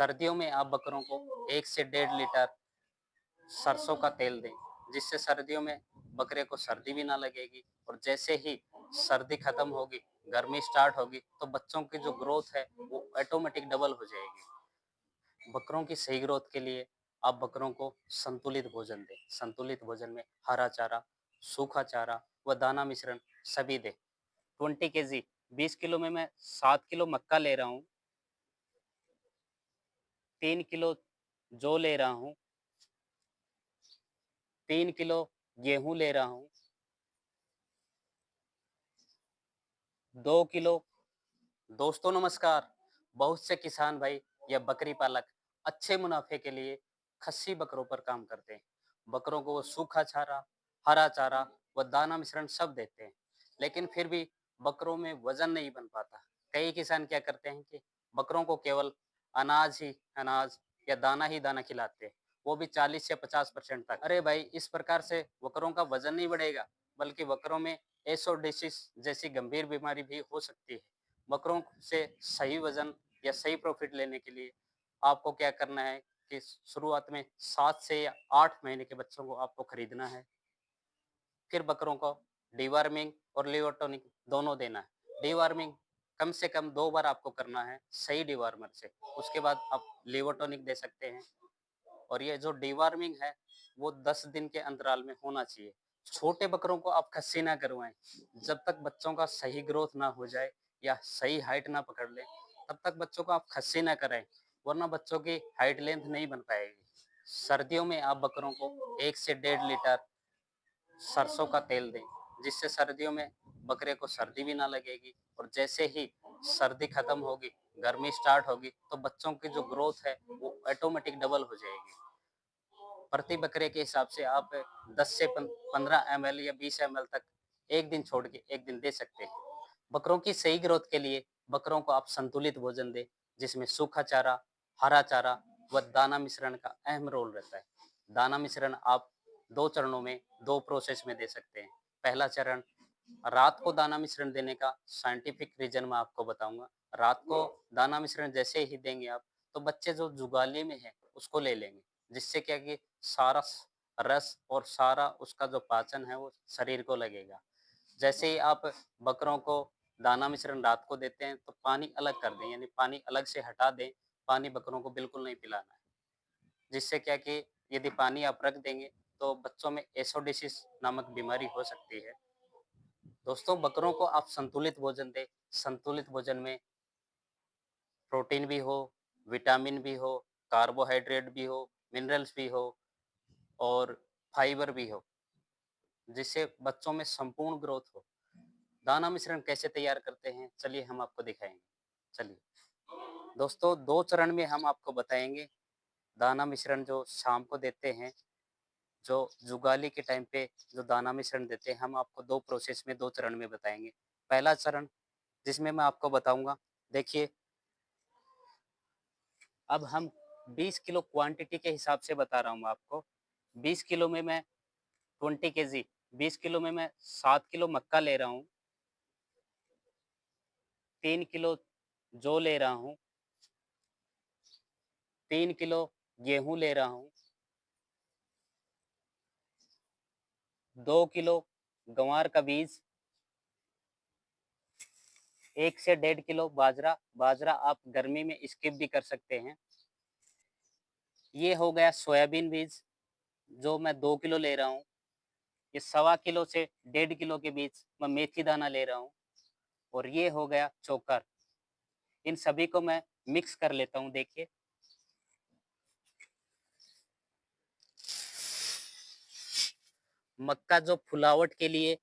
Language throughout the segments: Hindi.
सर्दियों में आप बकरों को 1 से 1.5 लीटर सरसों का तेल दें, जिससे सर्दियों में बकरे को सर्दी भी ना लगेगी और जैसे ही सर्दी खत्म होगी, गर्मी स्टार्ट होगी, तो बच्चों की जो ग्रोथ है वो ऑटोमेटिक डबल हो जाएगी। बकरों की सही ग्रोथ के लिए आप बकरों को संतुलित भोजन दें। संतुलित भोजन में हरा चारा, सूखा चारा व दाना मिश्रण सभी दें। 20 केजी 20 किलो में मैं 7 किलो मक्का ले रहा हूँ, 3 किलो जौ ले रहा हूँ, 3 किलो गेहूँ ले रहा हूँ, 2 किलो। दोस्तों नमस्कार। बहुत से किसान भाई या बकरी पालक अच्छे मुनाफे के लिए खस्सी बकरों पर काम करते हैं। बकरों को वो सूखा चारा, हरा चारा व दाना मिश्रण सब देते हैं, लेकिन फिर भी बकरों में वजन नहीं बन पाता। कई किसान क्या करते हैं कि बकरों को केवल अनाज या दाना ही दाना खिलाते हैं, वो भी 40 से 50% तक। अरे भाई, इस प्रकार से बकरों का वजन नहीं बढ़ेगा, बल्कि बकरों में एसोडिसिस जैसी गंभीर बीमारी भी हो सकती है। बकरों से सही वजन या सही प्रॉफिट लेने के लिए आपको क्या करना है कि शुरुआत में 7 से या 8 महीने के बच्चों को आपको खरीदना है। फिर बकरों को डीवर्मिंग और लिवर टॉनिक दोनों देना है। डीवर्मिंग कम से कम 2 बार आपको करना है सही डीवर्मर से। उसके बाद आप लिवर टॉनिक दे सकते हैं। और ये जो डीवर्मिंग है वो 10 दिन के अंतराल में होना चाहिए। छोटे बकरों को आप खस्सी ना करवाएं। जब तक बच्चों का सही ग्रोथ ना हो जाए या सही हाइट ना पकड़ ले, तब तक बच्चों को आप खस्सी ना कराएं, वरना बच्चों की हाइट लेंथ नहीं बन पाएगी। सर्दियों में आप बकरों को 1 से 1.5 लीटर सरसों का तेल दें, जिससे सर्दियों में बकरे को सर्दी भी ना लगेगी और जैसे ही सर्दी खत्म होगी, गर्मी स्टार्ट होगी, तो बच्चों की जो ग्रोथ है वो ऑटोमेटिक डबल हो जाएगी। प्रति बकरे के हिसाब से आप 10 से 15 एमएल या 20 एमएल तक एक दिन छोड़ के एक दिन दे सकते हैं। बकरों की सही ग्रोथ के लिए बकरों को आप संतुलित भोजन दें, जिसमें सूखा चारा, हरा चारा व दाना मिश्रण का अहम रोल रहता है। दाना मिश्रण आप 2 चरणों में, 2 प्रोसेस में दे सकते हैं। पहला चरण, रात को दाना मिश्रण देने का साइंटिफिक रीजन मैं आपको बताऊंगा। रात को दाना मिश्रण जैसे ही देंगे आप, तो बच्चे जो जुगाली में है उसको ले लेंगे, जिससे क्या कि सारा रस और सारा उसका जो पाचन है वो शरीर को लगेगा। जैसे ही आप बकरों को दाना मिश्रण रात को देते हैं, तो पानी अलग कर दें, यानी पानी अलग से हटा दें। पानी बकरों को बिल्कुल नहीं पिलाना है, जिससे क्या कि यदि पानी आप रख देंगे तो बच्चों में एसोडिसिस नामक बीमारी हो सकती है। दोस्तों, बकरों को आप संतुलित भोजन दें। संतुलित भोजन में प्रोटीन भी हो, विटामिन भी हो, कार्बोहाइड्रेट भी हो, मिनरल्स भी हो और फाइबर भी हो, जिससे बच्चों में संपूर्ण ग्रोथ हो। दाना मिश्रण कैसे तैयार करते हैं, चलिए हम आपको दिखाएंगे। चलिए दोस्तों, 2 चरण में हम आपको बताएंगे। दाना मिश्रण जो शाम को देते हैं, जो जुगाली के टाइम पे जो दाना मिश्रण देते हैं, हम आपको 2 प्रोसेस में, 2 चरण में बताएंगे। पहला चरण जिसमें मैं आपको बताऊंगा, देखिए, अब हम 20 किलो क्वांटिटी के हिसाब से बता रहा हूँ मैं आपको। 20 किलो में मैं 20 केजी 20 किलो में मैं 7 किलो मक्का ले रहा हूँ, 3 किलो जौ ले रहा हूँ, 3 किलो गेहूँ ले रहा हूँ, 2 किलो गँवार का बीज, 1 से 1.5 किलो बाजरा। बाजरा आप गर्मी में स्किप भी कर सकते हैं। ये हो गया सोयाबीन बीज, जो मैं 2 किलो ले रहा हूँ। ये 1.25 किलो से 1.5 किलो के बीच मैं मेथी दाना ले रहा हूँ। और ये हो गया चोकर। इन सभी को मैं मिक्स कर लेता हूँ, देखिए। मक्का जो फुलावट के लिए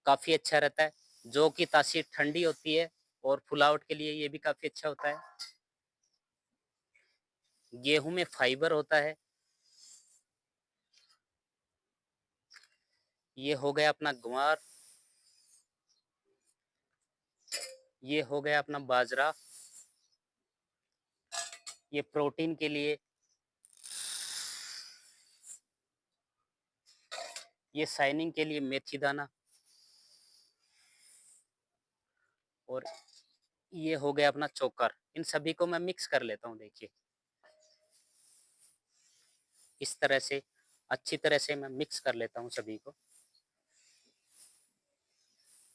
काफ़ी अच्छा रहता है, जौ की तासीर ठंडी होती है और फुलावट के लिए ये भी काफ़ी अच्छा होता है। गेहूँ में फाइबर होता है। ये हो गया अपना ग्वार, ये हो गया अपना बाजरा। ये प्रोटीन के लिए, ये शाइनिंग के लिए मेथी दाना। और ये हो गया अपना चोकर। इन सभी को मैं मिक्स कर लेता हूँ, देखिए। इस तरह से अच्छी तरह से मैं मिक्स कर लेता हूँ सभी को।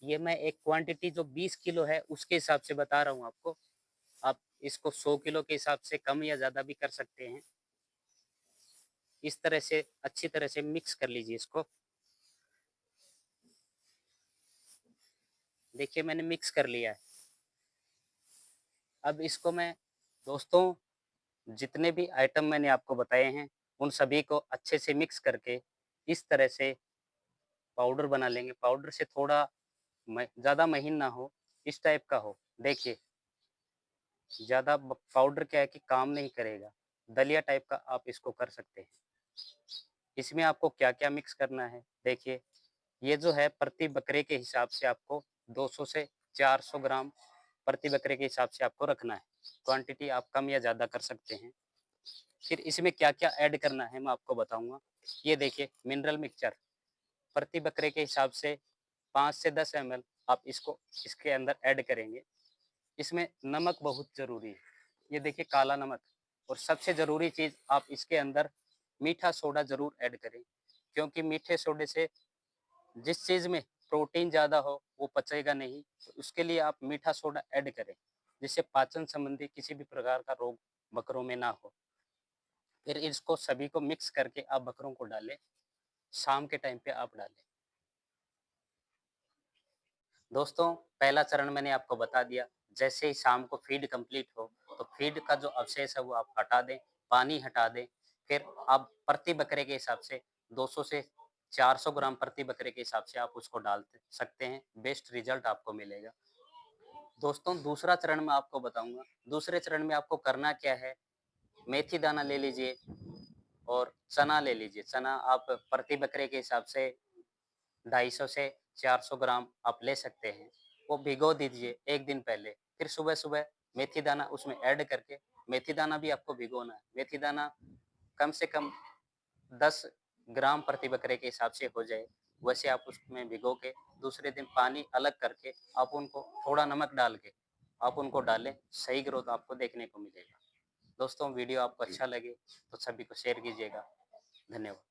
ये मैं एक क्वांटिटी जो 20 किलो है उसके हिसाब से बता रहा हूँ आपको। आप इसको 100 किलो के हिसाब से कम या ज़्यादा भी कर सकते हैं। इस तरह से अच्छी तरह से मिक्स कर लीजिए इसको। देखिए मैंने मिक्स कर लिया है। अब इसको मैं दोस्तों जितने भी आइटम मैंने आपको बताए हैं, उन सभी को अच्छे से मिक्स करके इस तरह से पाउडर बना लेंगे। पाउडर से थोड़ा म ज़्यादा महीन ना हो, इस टाइप का हो। देखिए, ज़्यादा ब पाउडर क्या है कि काम नहीं करेगा। दलिया टाइप का आप इसको कर सकते हैं। इसमें आपको क्या-क्या मिक्स करना है, देखिए, ये जो है प्रति बकरे के हिसाब से आपको 200 से 400 ग्राम प्रति बकरे के हिसाब से आपको रखना है। क्वांटिटी आप कम या ज़्यादा कर सकते हैं। फिर इसमें क्या-क्या ऐड करना है मैं आपको बताऊँगा। ये देखिए मिनरल मिक्सचर प्रति बकरे के हिसाब से 5 से 10 एमएल आप इसको इसके अंदर ऐड करेंगे। इसमें नमक बहुत ज़रूरी है। ये देखिए काला नमक और सबसे ज़रूरी चीज़ आप इसके अंदर मीठा सोडा ज़रूर ऐड करें, क्योंकि मीठे सोडे से जिस चीज़ में प्रोटीन ज़्यादा हो, वो पचेगा नहीं, तो उसके लिए आप मीठा सोडा ऐड करें, जिससे पाचन संबंधी किसी भी प्रकार का रोग बकरों में ना हो। फिर इसको सभी को मिक्स करके आप बकरों को डालें, शाम के टाइम पे आप डालें। दोस्तों, पहला चरण मैंने आपको बता दिया, जैसे ही शाम को फ़ीड कंप्लीट हो, तो फ़ीड का जो अवशेष है वो आप हटा दें, पानी हटा दें, फिर आप प्रति बकरे के हिसाब से 200 से 400 ग्राम प्रति बकरे के हिसाब से आप उसको डाल सकते हैं, बेस्ट रिज़ल्ट आपको मिलेगा। दोस्तों, दूसरा चरण मैं आपको बताऊँगा, दूसरे चरण में आपको करना क्या है, मेथी दाना ले लीजिए और चना ले लीजिए। चना आप प्रति बकरे के हिसाब से 250 से 400 ग्राम आप ले सकते हैं। वो भिगो दीजिए 1 दिन पहले, फिर सुबह-सुबह मेथी दाना उसमें ऐड करके मेथी दाना भी आपको भिगोना है। मेथी दाना कम से कम 10 ग्राम प्रति बकरे के हिसाब से हो जाए, वैसे आप उसमें भिगो के दूसरे दिन पानी अलग करके आप उनको थोड़ा नमक डाल के आप उनको डालें, सही ग्रोथ आपको देखने को मिलेगा। दोस्तों वीडियो आपको अच्छा लगे तो सभी को शेयर कीजिएगा। धन्यवाद।